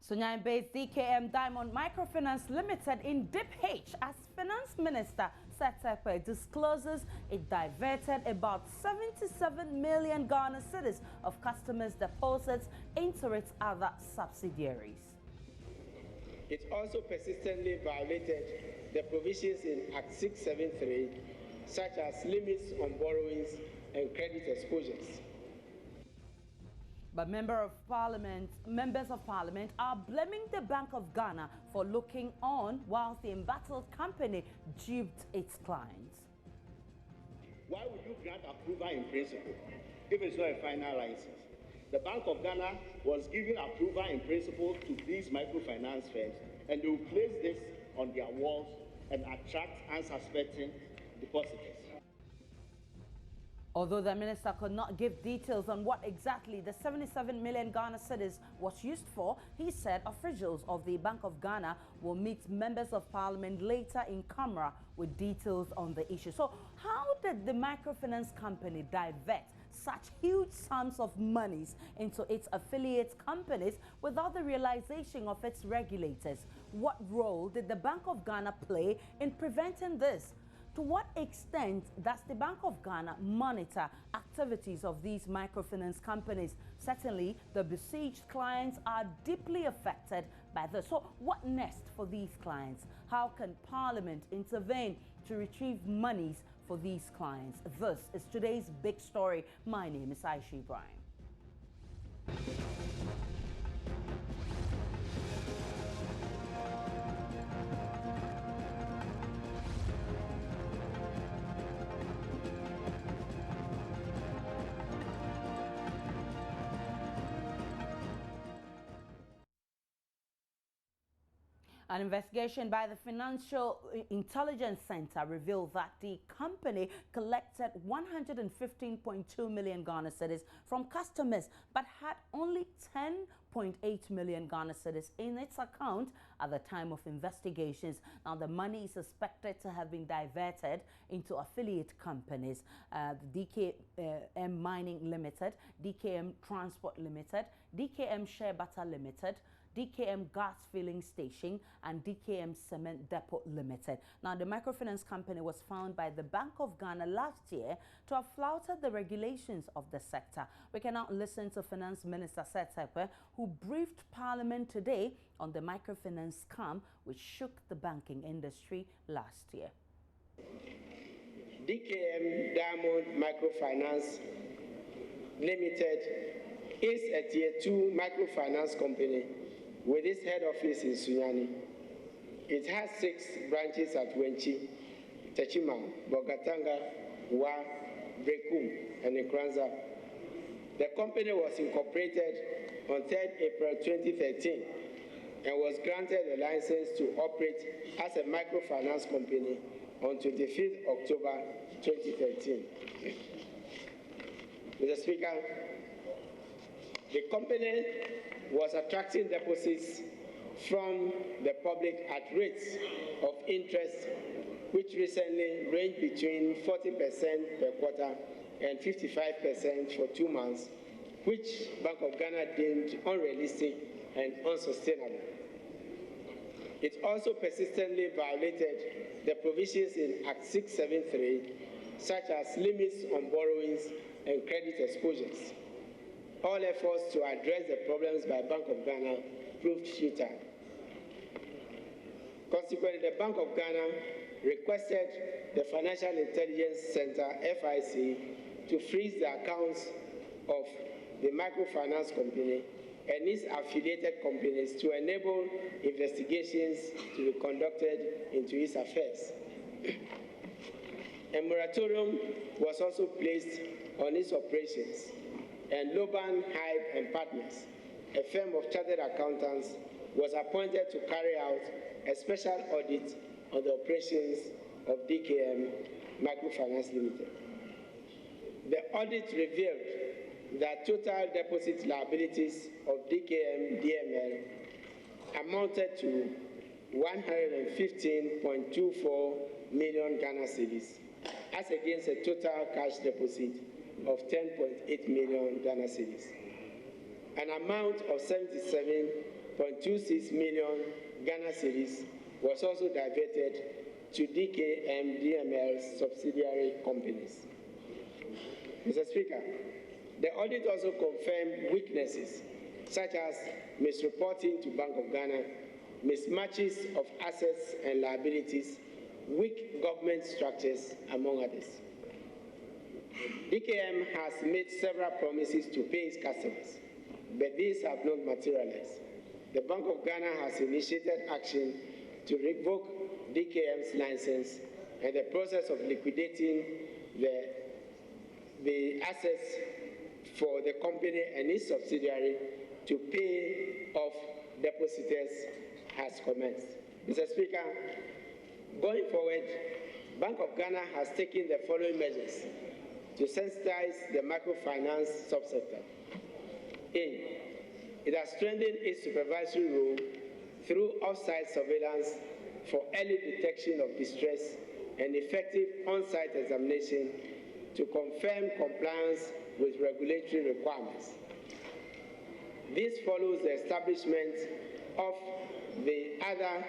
Sunyani-based DKM Diamond Microfinance Limited in Deep H as Finance Minister Seth discloses it diverted about 77 million Ghana cedis of customers' deposits into its other subsidiaries. It also persistently violated the provisions in Act 673, such as limits on borrowings and credit exposures. But members of parliament are blaming the Bank of Ghana for looking on while the embattled company duped its clients. Why would you grant approval in principle if it's not a final license? The Bank of Ghana was giving approval in principle to these microfinance firms, and they will place this on their walls and attract unsuspecting depositors. Although the minister could not give details on what exactly the 77 million Ghana cedis was used for, he said officials of the Bank of Ghana will meet members of parliament later in camera with details on the issue. So how did the microfinance company divert such huge sums of monies into its affiliate companies without the realization of its regulators? What role did the Bank of Ghana play in preventing this? To what extent does the Bank of Ghana monitor activities of these microfinance companies? Certainly, the besieged clients are deeply affected by this. So what next for these clients? How can Parliament intervene to retrieve monies for these clients? This is today's big story. My name is Aisha Ibrahim. An investigation by the Financial Intelligence Center revealed that the company collected 115.2 million Ghana cedis from customers but had only 10.8 million Ghana cedis in its account at the time of investigations. Now, the money is suspected to have been diverted into affiliate companies, the DKM Mining Limited, DKM Transport Limited, DKM Share Butter Limited, DKM Gas Filling Station, and DKM Cement Depot Limited. Now, the microfinance company was found by the Bank of Ghana last year to have flouted the regulations of the sector. We can now listen to Finance Minister Seth, who briefed Parliament today on the microfinance scam which shook the banking industry last year. DKM Diamond Microfinance Limited is a Tier 2 microfinance company with its head office in Sunyani. It has 6 branches at Wenchi, Techima, Bogatanga, Wa, Brekum, and Nkranza. The company was incorporated on 3rd April 2013 and was granted a license to operate as a microfinance company on 25th October 2013. Mr. Speaker, the company was attracting deposits from the public at rates of interest which recently ranged between 40% per quarter and 55% for 2 months, which Bank of Ghana deemed unrealistic and unsustainable. It also persistently violated the provisions in Act 673, such as limits on borrowings and credit exposures. All efforts to address the problems by Bank of Ghana proved futile. Consequently, the Bank of Ghana requested the Financial Intelligence Center, FIC, to freeze the accounts of the microfinance company and its affiliated companies to enable investigations to be conducted into its affairs. A moratorium was also placed on its operations, and Loban, Hyde and Partners, a firm of chartered accountants, was appointed to carry out a special audit on the operations of DKM Microfinance Limited. The audit revealed that total deposit liabilities of DKM DML amounted to 115.24 million Ghana cedis, as against a total cash deposit of 10.8 million Ghana cedis. An amount of 77 0.26 million Ghana cedis was also diverted to DKM DML's subsidiary companies. Mr. Speaker, the audit also confirmed weaknesses such as misreporting to Bank of Ghana, mismatches of assets and liabilities, weak government structures, among others. DKM has made several promises to pay its customers, but these have not materialized. The Bank of Ghana has initiated action to revoke DKM's license, and the process of liquidating the assets for the company and its subsidiary to pay off depositors has commenced. Mr. Speaker, going forward, Bank of Ghana has taken the following measures to sensitize the microfinance subsector. A, it has strengthened its supervisory role through off-site surveillance for early detection of distress and effective on-site examination to confirm compliance with regulatory requirements. This follows the establishment of the other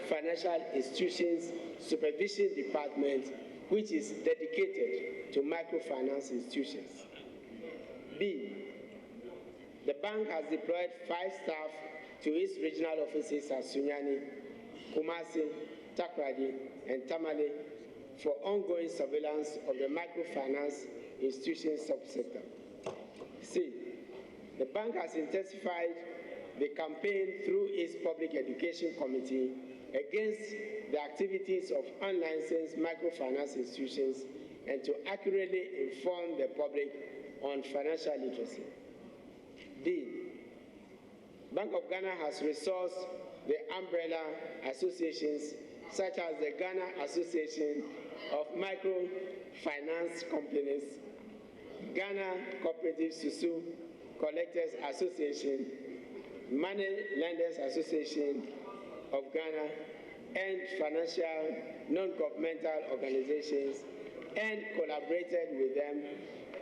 Financial Institutions Supervision Department, which is dedicated to microfinance institutions. B, the bank has deployed 5 staff to its regional offices at Sunyani, Kumasi, Takoradi, and Tamale for ongoing surveillance of the microfinance institution subsector. C, the bank has intensified the campaign through its Public Education Committee against the activities of unlicensed microfinance institutions and to accurately inform the public on financial literacy. D, Bank of Ghana has resourced the umbrella associations such as the Ghana Association of Microfinance Companies, Ghana Cooperative Susu Collectors Association, Money Lenders Association of Ghana, and financial non-governmental organizations, and collaborated with them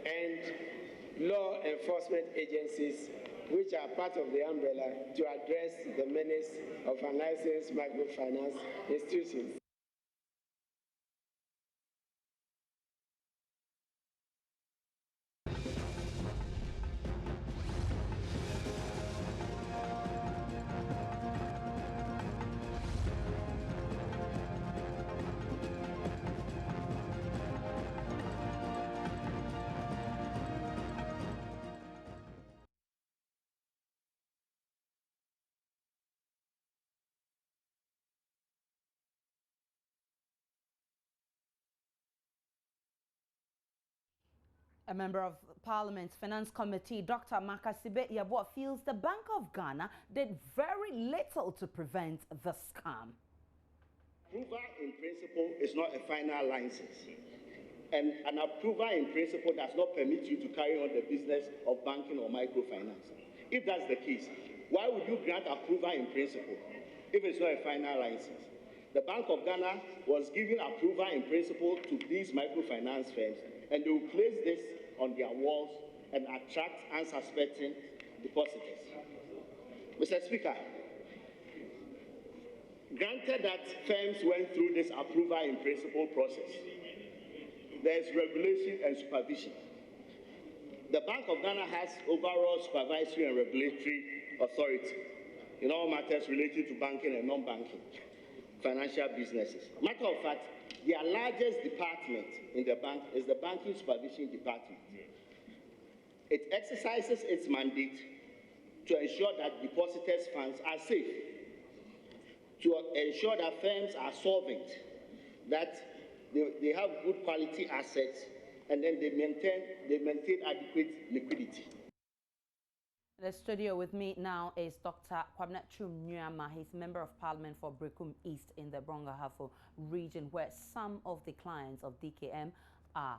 and law enforcement agencies which are part of the umbrella to address the menace of unlicensed microfinance institutions. A member of Parliament's Finance Committee, Dr. Makasibe Yabua, feels the Bank of Ghana did very little to prevent the scam. Approval in principle is not a final license. And an approval in principle does not permit you to carry on the business of banking or microfinance. If that's the case, why would you grant approval in principle if it's not a final license? The Bank of Ghana was giving approval in principle to these microfinance firms, and they will place this on their walls and attract unsuspecting depositors. Mr. Speaker, granted that firms went through this approval in principle process, there is regulation and supervision. The Bank of Ghana has overall supervisory and regulatory authority in all matters related to banking and non-banking financial businesses. Matter of fact, their largest department in the bank is the Banking Supervision Department. It exercises its mandate to ensure that depositors' funds are safe, to ensure that firms are solvent, that they have good quality assets, and then they maintain adequate liquidity. In the studio with me now is Dr. Kwabena Nyama. He's Member of Parliament for Brekum East in the Brong-Ahafo region, where some of the clients of DKM are.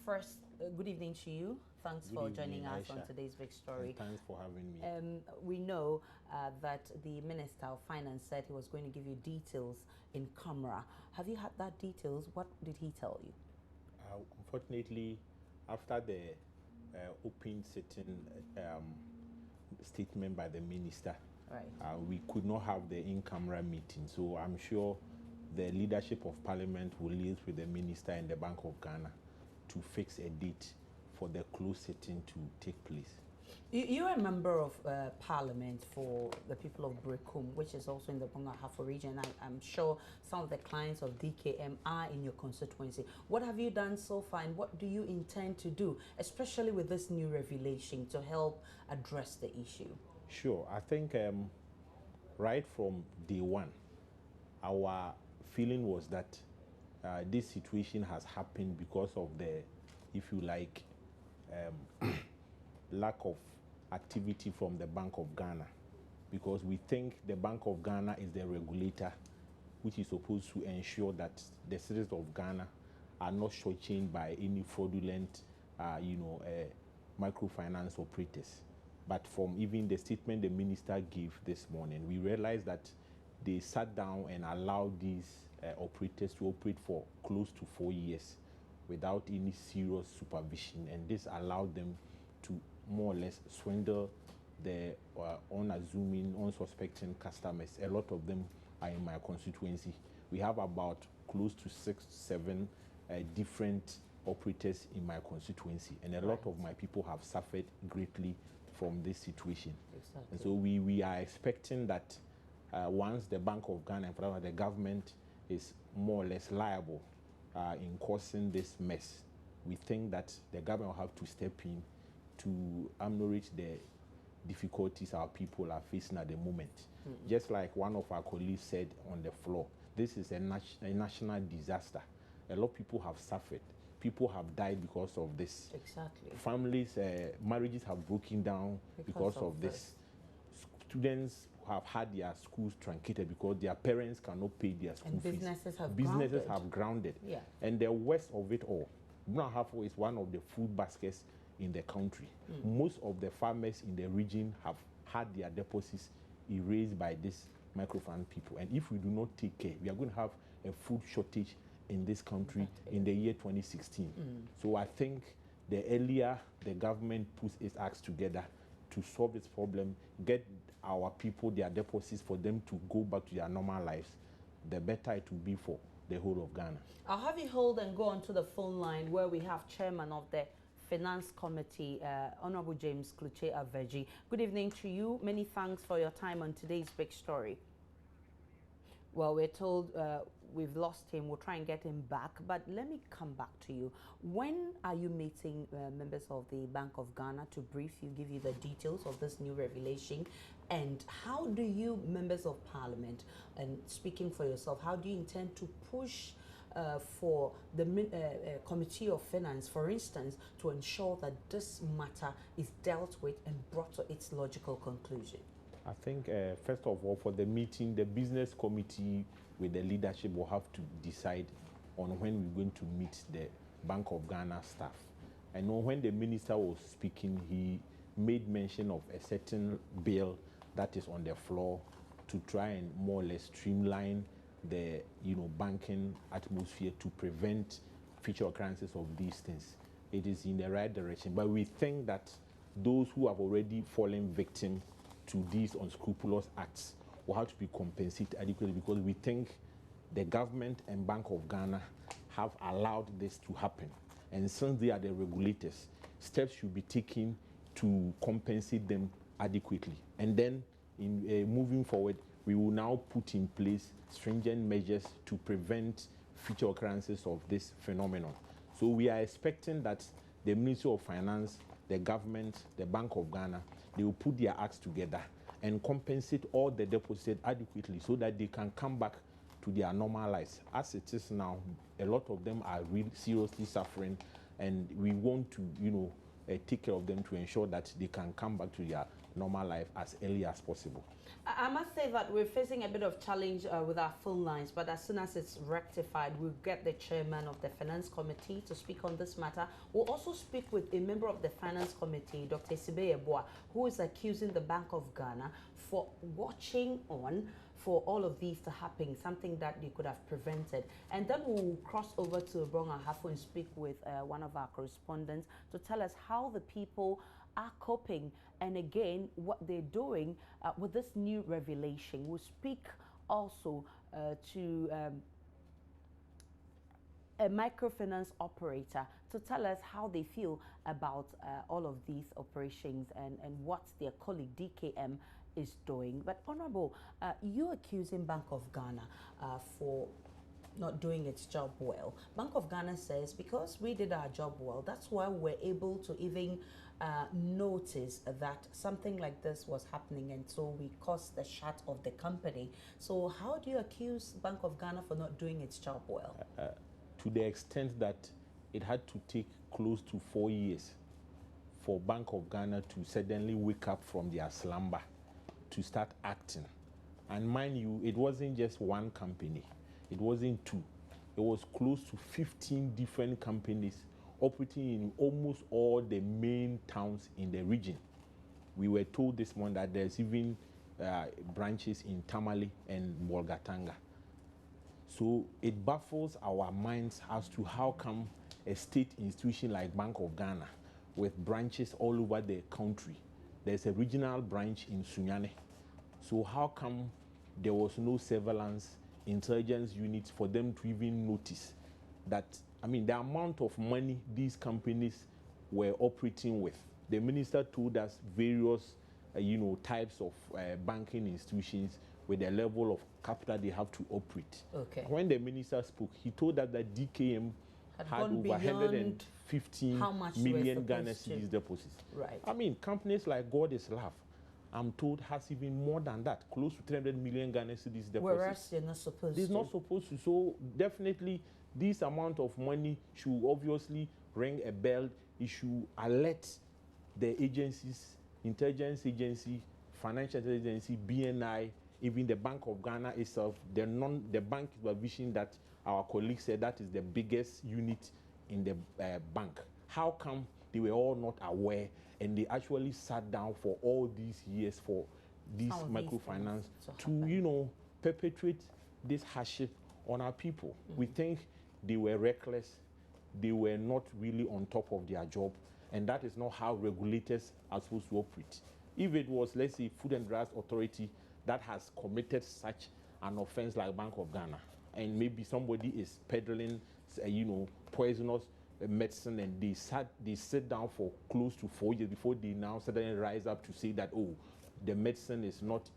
First, good evening to you. Thanks for joining us on today's Big Story. Thanks for having me. We know that the Minister of Finance said he was going to give you details in camera. Have you had that details? What did he tell you? Unfortunately, after the open sitting statement by the minister. Right. We could not have the in-camera meeting, so I'm sure the leadership of Parliament will liaise with the minister and the Bank of Ghana to fix a date for the closed sitting to take place. You're a member of Parliament for the people of Brekum, which is also in the Bonga Hafo region. I'm sure some of the clients of DKM are in your constituency. What have you done so far, and what do you intend to do, especially with this new revelation, to help address the issue? Sure. I think right from day one, our feeling was that this situation has happened because of the, if you like, lack of activity from the Bank of Ghana, because we think the Bank of Ghana is the regulator which is supposed to ensure that the citizens of Ghana are not shortchanged by any fraudulent microfinance operators. But from even the statement the minister gave this morning, we realized that they sat down and allowed these operators to operate for close to 4 years without any serious supervision, and this allowed them to more or less swindle the unassuming, unsuspecting customers. A lot of them are in my constituency. We have about close to 6 to 7 different operators in my constituency, and a lot of my people have suffered greatly from this situation. Exactly. And so we are expecting that once the Bank of Ghana and the government is more or less liable in causing this mess, we think that the government will have to step in to ameliorate the difficulties our people are facing at the moment. Just like one of our colleagues said on the floor, this is a national disaster. A lot of people have suffered. People have died because of this. Exactly. Families, marriages have broken down because of this. Students have had their schools truncated because their parents cannot pay their school fees. Businesses have grounded. Yeah. And the worst of it all, Brown Hafo is one of the food baskets in the country. Most of the farmers in the region have had their deposits erased by this microfinance people. And if we do not take care, we are going to have a food shortage in this country in the year 2016. So I think the earlier the government puts its acts together to solve this problem, get our people their deposits for them to go back to their normal lives, the better it will be for the whole of Ghana. I'll have you hold and go onto the phone line where we have Chairman of the Finance Committee, Honorable James Klutse Aveji. Good evening to you. Many thanks for your time on today's big story. Well, we're told we've lost him. We'll try and get him back. But let me come back to you. When are you meeting members of the Bank of Ghana to brief you, give you the details of this new revelation? And how do you, members of Parliament, and speaking for yourself, how do you intend to push for the Committee of Finance, for instance, to ensure that this matter is dealt with and brought to its logical conclusion? I think, first of all, for the meeting, the business committee with the leadership will have to decide on when we're going to meet the Bank of Ghana staff. I know when the minister was speaking, he made mention of a certain bill that is on the floor to try and more or less streamline the banking atmosphere to prevent future occurrences of these things. It is in the right direction, but we think that those who have already fallen victim to these unscrupulous acts will have to be compensated adequately, because we think the government and Bank of Ghana have allowed this to happen. And since they are the regulators, steps should be taken to compensate them adequately. And then in moving forward, we will now put in place stringent measures to prevent future occurrences of this phenomenon. So we are expecting that the Ministry of Finance, the government, the Bank of Ghana, they will put their acts together and compensate all the deposits adequately so that they can come back to their normal lives. As it is now, a lot of them are really seriously suffering, and we want to, take care of them to ensure that they can come back to their normal life as early as possible. I must say that we're facing a bit of challenge with our phone lines, but as soon as it's rectified, we'll get the chairman of the Finance Committee to speak on this matter. We'll also speak with a member of the Finance Committee, Dr. Sibe Yeboah, who is accusing the Bank of Ghana for watching on, for all of these to happen, something that they could have prevented. And then we'll cross over to Brong Ahafo and speak with one of our correspondents to tell us how the people are coping and again what they're doing with this new revelation. We'll speak also to a microfinance operator to tell us how they feel about all of these operations and what their colleague DKM is doing. But Honorable, you're accusing Bank of Ghana for not doing its job well. Bank of Ghana says because we did our job well, that's why we're able to even notice that something like this was happening, and so we caused the shut of the company. So how do you accuse Bank of Ghana for not doing its job well? To the extent that it had to take close to 4 years for Bank of Ghana to suddenly wake up from their slumber to start acting. And mind you, it wasn't just one company, it wasn't two, it was close to 15 different companies operating in almost all the main towns in the region. We were told this morning that there's even branches in Tamale and Bolgatanga. So it baffles our minds as to how come a state institution like Bank of Ghana with branches all over the country, there's a regional branch in Sunyane. So how come there was no surveillance intelligence units for them to even notice that, I mean, the amount of money these companies were operating with. The minister told us various, types of banking institutions with the level of capital they have to operate. Okay. When the minister spoke, he told us that DKM had over 115 million Ghana cedis deposits. Right. I mean, companies like God is Love, I'm told, has even more than that, close to 300 million Ghana cedis deposits. Whereas they're not supposed to. They're not supposed to. So definitely, this amount of money should obviously ring a bell. It should alert the agencies, intelligence agency, financial intelligence agency, BNI, even the Bank of Ghana itself, the bank supervision that our colleague said that is the biggest unit in the bank. How come they were all not aware and they actually sat down for all these years for these microfinance to perpetuate this hardship on our people? We think they were reckless, they were not really on top of their job, and that is not how regulators are supposed to operate. If it was, let's say, Food and Drugs Authority that has committed such an offense like Bank of Ghana, and maybe somebody is peddling, poisonous medicine, and they sit down for close to 4 years before they now suddenly rise up to say that, oh, the medicine is not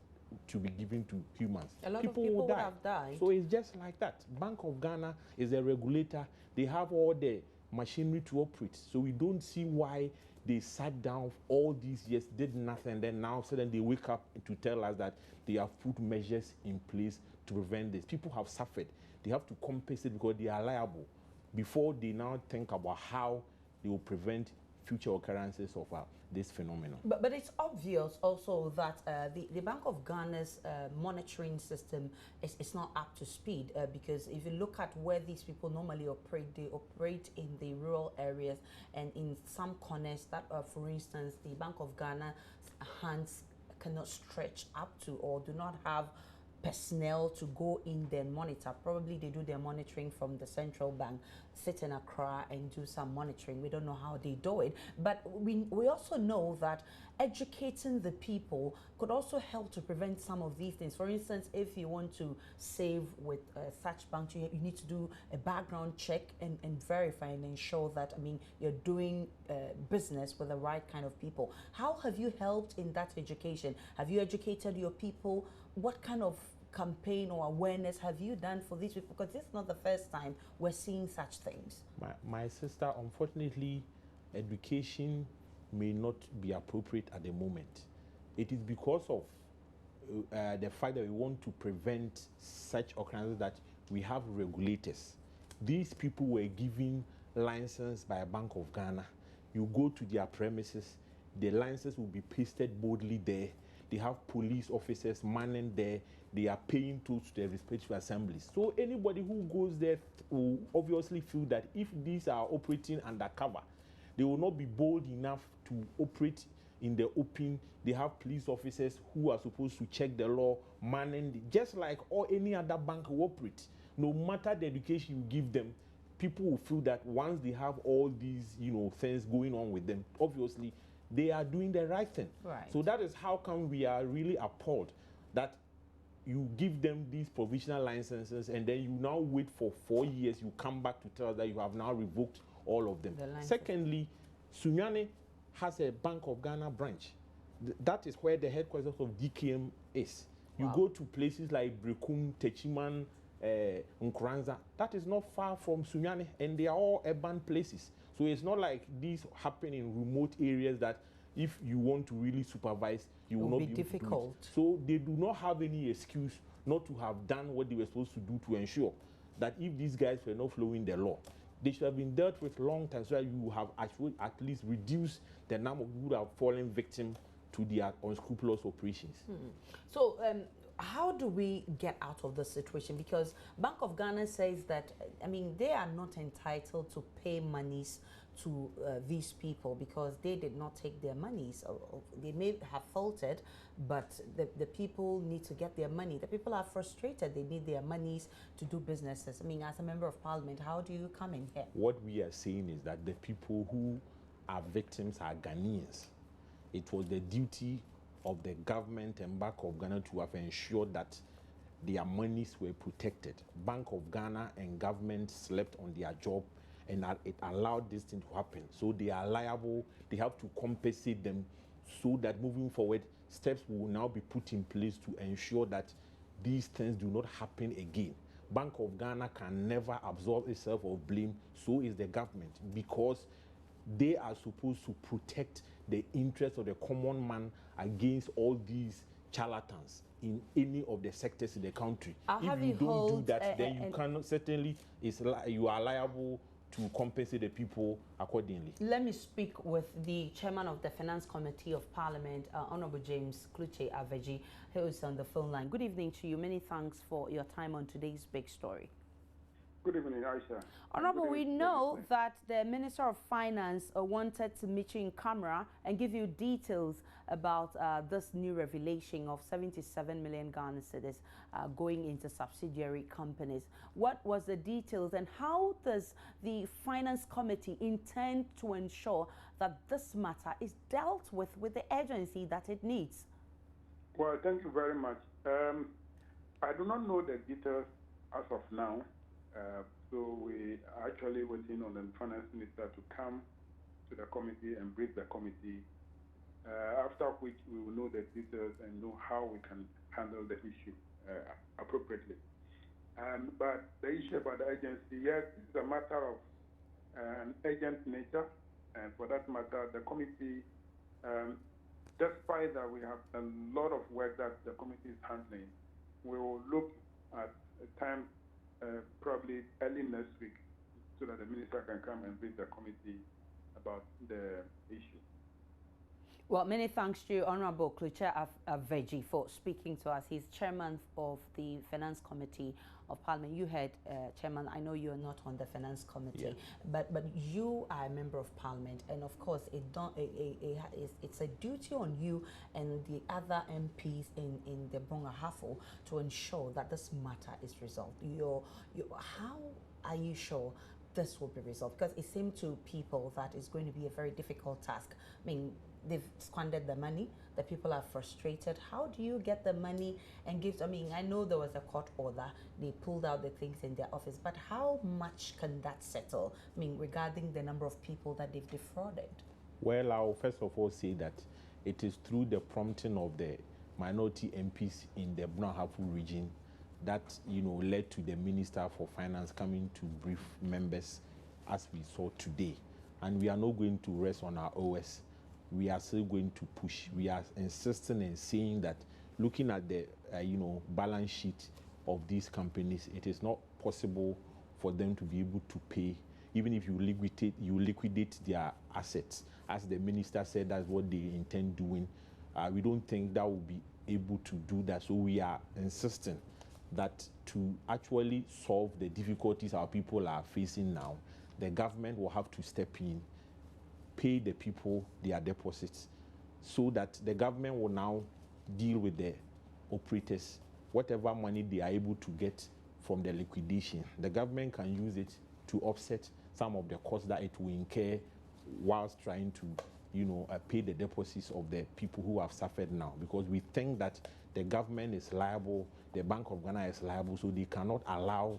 to be given to humans. A lot of people would have died. So it's just like that. Bank of Ghana is a regulator. They have all the machinery to operate. So we don't see why they sat down all these years, did nothing, and then now suddenly they wake up to tell us that they have put measures in place to prevent this. People have suffered. They have to compensate because they are liable before they now think about how they will prevent future occurrences of this phenomenon. But it's obvious also that the Bank of Ghana's monitoring system is not up to speed because if you look at where these people normally operate, they operate in the rural areas and in some corners that, for instance, the Bank of Ghana's hands cannot stretch up to or do not have personnel to go in there and monitor. Probably they do their monitoring from the central bank, sit in Accra and do some monitoring. We don't know how they do it. But we also know that educating the people could also help to prevent some of these things. For instance, if you want to save with such bank, you need to do a background check and verify and ensure that, you're doing business with the right kind of people. How have you helped in that education? Have you educated your people? What kind of campaign or awareness have you done for these people? Because this is not the first time we're seeing such things. My sister, unfortunately, education may not be appropriate at the moment. It is because of the fact that we want to prevent such occurrences that we have regulators. These people were given license by a Bank of Ghana. You go to their premises, the licenses will be pasted boldly there. They have police officers manning there. They are paying tolls to their respective assemblies. So anybody who goes there will obviously feel that if these are operating undercover, they will not be bold enough to operate in the open. They have police officers who are supposed to check the law, manning, just like any other bank will operate. No matter the education you give them, people will feel that once they have all these, things going on with them, obviously they are doing the right thing. Right. So that is how come we are really appalled that you give them these provisional licenses and then you now wait for 4 years, you come back to tell us that you have now revoked all of them. Secondly, Sunyani has a Bank of Ghana branch. That is where the headquarters of DKM is. You go to places like Brekum, Techiman, Nkranza, that is not far from Sunyani, and they are all urban places. So it's not like these happen in remote areas that if you want to really supervise, you will not be difficult. So they do not have any excuse not to have done what they were supposed to do to ensure that if these guys were not following the law, they should have been dealt with long time so that you have at least reduced the number of people who have fallen victim to their unscrupulous operations. So how do we get out of this situation? Because Bank of Ghana says that, they are not entitled to pay monies to these people because they did not take their monies. Or they may have faulted, but the people need to get their money. The people are frustrated. They need their monies to do businesses. As a member of parliament, how do you come in here? What we are saying is that the people who are victims are Ghanaians. It was the duty of the government and Bank of Ghana to have ensured that their monies were protected. Bank of Ghana and government slept on their job, and it allowed this thing to happen. So they are liable. They have to compensate them so that moving forward, steps will now be put in place to ensure that these things do not happen again. Bank of Ghana can never absolve itself of blame. So is the government, because they are supposed to protect the interests of the common man against all these charlatans in any of the sectors in the country. If you don't do that, then you cannot, certainly, you are liable to compensate the people accordingly. Let me speak with the chairman of the Finance Committee of Parliament, Honorable James Klutse Aveji, who is on the phone line. Good evening to you. Many thanks for your time on today's big story. Good evening, Aisha. Honorable, we know that the Minister of Finance wanted to meet you in camera and give you details about this new revelation of 77 million Ghana cedis going into subsidiary companies. What was the details, and how does the Finance Committee intend to ensure that this matter is dealt with the urgency that it needs? Well, thank you very much. I do not know the details as of now. So we are actually waiting on the finance minister to come to the committee and brief the committee, after which we will know the details and know how we can handle the issue appropriately. But the issue about the agency, yes, it's a matter of an urgent nature, and for that matter, the committee, despite that we have a lot of work that the committee is handling, we will look at a time probably early next week, so that the minister can come and brief the committee about the issue. Well, many thanks to you, Honorable Klutse Aveji, for speaking to us. He's chairman of the Finance Committee of Parliament. You heard, Chairman, I know you're not on the Finance Committee, but you are a member of Parliament, and of course, it's a duty on you and the other MPs in the Bonga Hafo to ensure that this matter is resolved. How are you sure this will be resolved? Because it seemed to people that it's going to be a very difficult task. They've squandered the money. The people are frustrated. How do you get the money and give? I know there was a court order. They pulled out the things in their office, but how much can that settle? Regarding the number of people that they've defrauded. Well, I'll first of all say that it is through the prompting of the minority MPs in the Brong-Ahafo region that led to the Minister for Finance coming to brief members, as we saw today. And we are not going to rest on our OS. We are still going to push. We are insisting and saying that looking at the balance sheet of these companies, it is not possible for them to be able to pay, even if you liquidate their assets. As the minister said, that's what they intend doing. We don't think that will be able to do that. So we are insisting that to actually solve the difficulties our people are facing now, the government will have to step in, pay the people their deposits, so that the government will now deal with the operators. Whatever money they are able to get from the liquidation, the government can use it to offset some of the costs that it will incur whilst trying to, pay the deposits of the people who have suffered now. Because we think that the government is liable, the Bank of Ghana is liable, so they cannot allow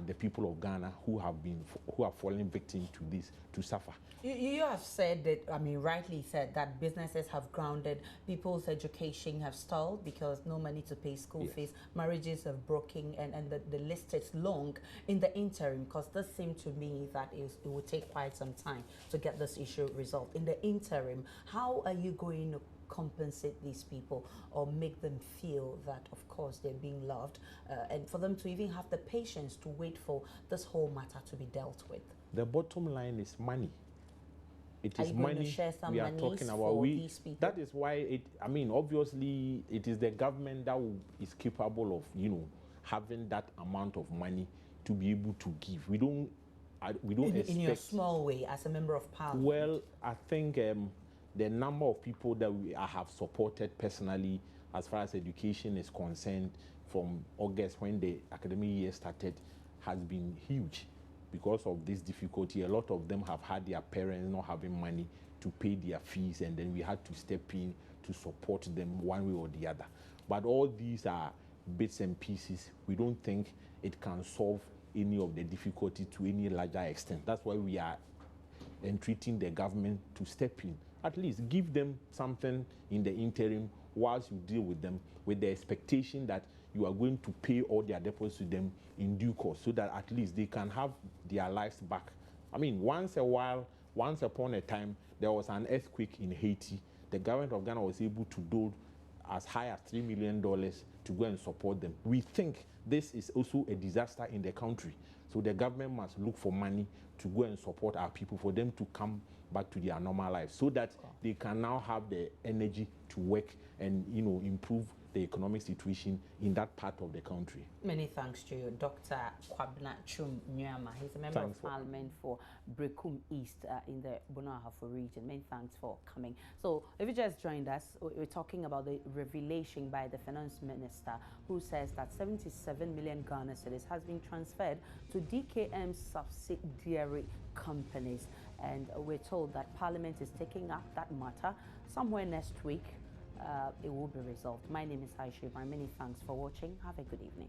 the people of Ghana who have fallen victim to this to suffer. You have said that, rightly said, that businesses have grounded, people's education have stalled because no money to pay school fees, marriages have broken, and the list is long in the interim, because this seemed to me that it would take quite some time to get this issue resolved. In the interim, how are you going to compensate these people or make them feel that, of course, they're being loved, and for them to even have the patience to wait for this whole matter to be dealt with? The bottom line is money. It are is you money going to share some we are talking about. for these people? That is why obviously it is the government that is capable of, having that amount of money to be able to give. We don't expect. In your small way, as a member of parliament. Well, I think the number of people that I have supported personally, as far as education is concerned, from August when the academic year started, has been huge. Because of this difficulty, a lot of them have had their parents not having money to pay their fees, and then we had to step in to support them one way or the other. But all these are bits and pieces. We don't think it can solve any of the difficulty to any larger extent. That's why we are entreating the government to step in. At least give them something in the interim whilst you deal with them, with the expectation that you are going to pay all their deposits to them in due course, so that at least they can have their lives back. Once upon a time, there was an earthquake in Haiti. The government of Ghana was able to do as high as $3 million to go and support them. We think this is also a disaster in the country. So the government must look for money to go and support our people, for them to come back to their normal lives, so that they can now have the energy to work and improve the economic situation in that part of the country. Many thanks to you, Dr. Kwabena Twum Nyaama. He's a member of Parliament for Brekum East in the Bono Ahafo region. Many thanks for coming. So, if you just joined us, we're talking about the revelation by the Finance Minister, who says that 77 million Ghana cedis has been transferred to DKM's subsidiary companies. And we're told that Parliament is taking up that matter somewhere next week. It will be resolved. My name is Aisha Ibrahim. Many thanks for watching. Have a good evening.